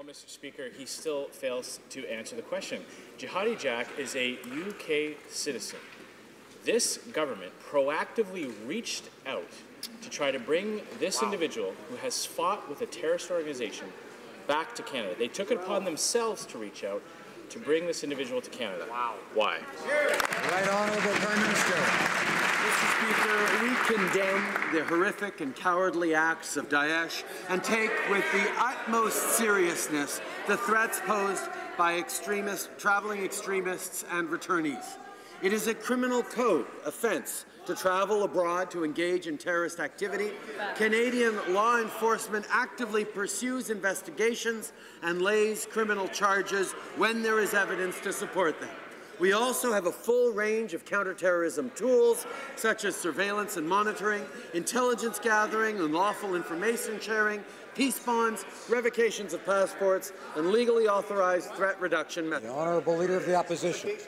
Mr. Speaker, he still fails to answer the question. Jihadi Jack is a UK citizen. This government proactively reached out to try to bring this individual who has fought with a terrorist organization back to Canada. They took it upon themselves to reach out to bring this individual to Canada. Why? Right Honourable Prime Minister. Mr. Speaker, we condemn the horrific and cowardly acts of Daesh and take with the utmost seriousness the threats posed by traveling extremists and returnees. It is a criminal code offence to travel abroad to engage in terrorist activity. Canadian law enforcement actively pursues investigations and lays criminal charges when there is evidence to support them. We also have a full range of counterterrorism tools, such as surveillance and monitoring, intelligence gathering and lawful information sharing, peace bonds, revocations of passports, and legally authorized threat reduction methods. The Honourable Leader of the Opposition. Mr.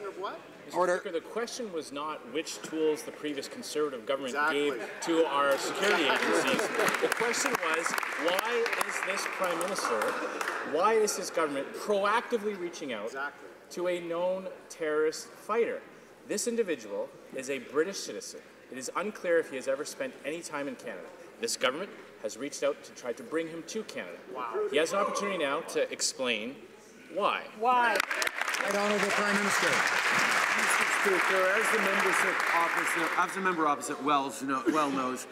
Speaker, the question was not which tools the previous Conservative government gave to our security agencies. The question was, why is this Prime Minister, why is this government proactively reaching out to a known terrorist fighter? This individual is a British citizen. It is unclear if he has ever spent any time in Canada. This government has reached out to try to bring him to Canada. He has an opportunity now to explain why. Right Honourable Prime Minister. Mr. Speaker, as the member opposite well knows,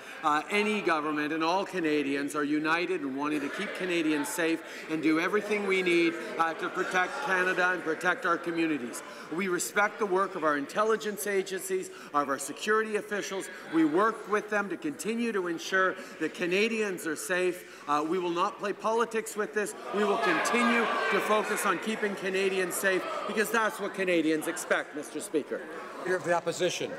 any government and all Canadians are united in wanting to keep Canadians safe and do everything we need to protect Canada and protect our communities. We respect the work of our intelligence agencies, of our security officials. We work with them to continue to ensure that Canadians are safe. We will not play politics with this. We will continue to focus on keeping Canadians safe because that's what Canadians expect, Mr. Speaker. Leader of the Opposition.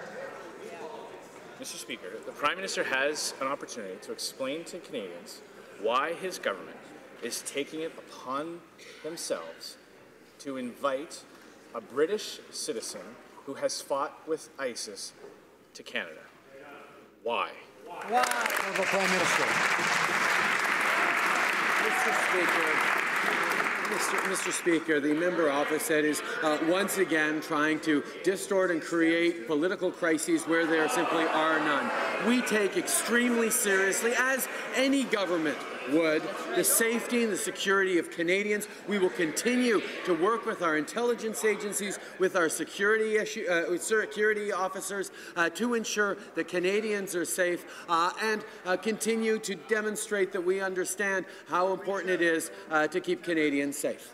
Mr. Speaker, the Prime Minister has an opportunity to explain to Canadians why his government is taking it upon themselves to invite a British citizen who has fought with ISIS to Canada. Why? Honourable Prime Minister. Mr. Speaker, the member opposite is once again trying to distort and create political crises where there simply are none. We take extremely seriously, as any government would, the safety and the security of Canadians. We will continue to work with our intelligence agencies, with our security officers to ensure that Canadians are safe and continue to demonstrate that we understand how important it is to keep Canadians safe.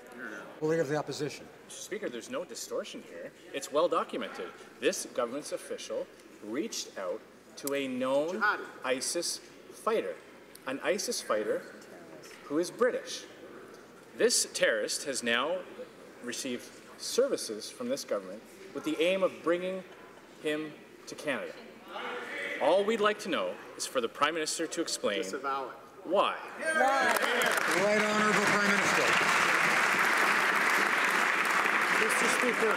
Leader of the Opposition. Mr. Speaker, there's no distortion here. It's well documented. This government's official reached out to a known ISIS fighter, an ISIS fighter who is British. This terrorist has now received services from this government with the aim of bringing him to Canada. All we'd like to know is for the Prime Minister to explain why. Right Honourable Prime Minister. Mr. Speaker,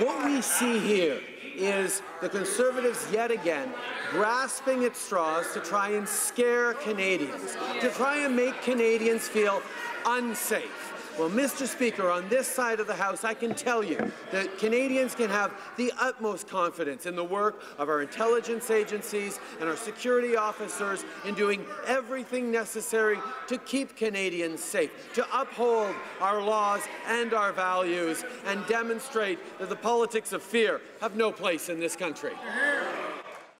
what we see here is the Conservatives yet again grasping at straws to try and scare Canadians, to try and make Canadians feel unsafe. Well, Mr. Speaker, on this side of the House, I can tell you that Canadians can have the utmost confidence in the work of our intelligence agencies and our security officers in doing everything necessary to keep Canadians safe, to uphold our laws and our values, and demonstrate that the politics of fear have no place in this country.